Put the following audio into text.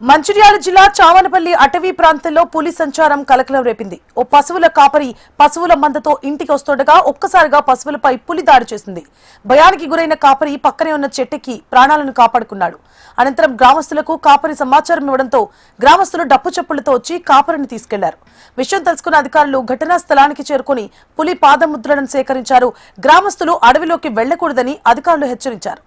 మంచిర్యాల జిల్లా చామనపల్లి అటవీ ప్రాంతంలో పులి సంచారం కలకలం రేపింది. ఓ పశువుల కాపరి పశువుల మందతో ఇంటికి వస్తుండగా ఒక్కసారిగా పశువులపై పులి దాడి చేసింది. భయానికి గురైన కాపరి పక్కనే ఉన్న చెట్టుకి ప్రాణాలను కాపాడుకున్నాడు. అనంతరం గ్రామస్తులకు కాపరి సమాచారం ఇవ్వడంతో గ్రామస్తులు డప్పు చప్పులతో వచ్చి కాపరిని తీసుకెళ్లారు. విషయం తెలుసుకున్న అధికారులు ఘటనా స్థలానికి చేరుకుని పులి పాదముద్రలను సేకరించారు. గ్రామస్తులు అడవిలోకి వెళ్లకూడదని అధికారులు హెచ్చరించారు.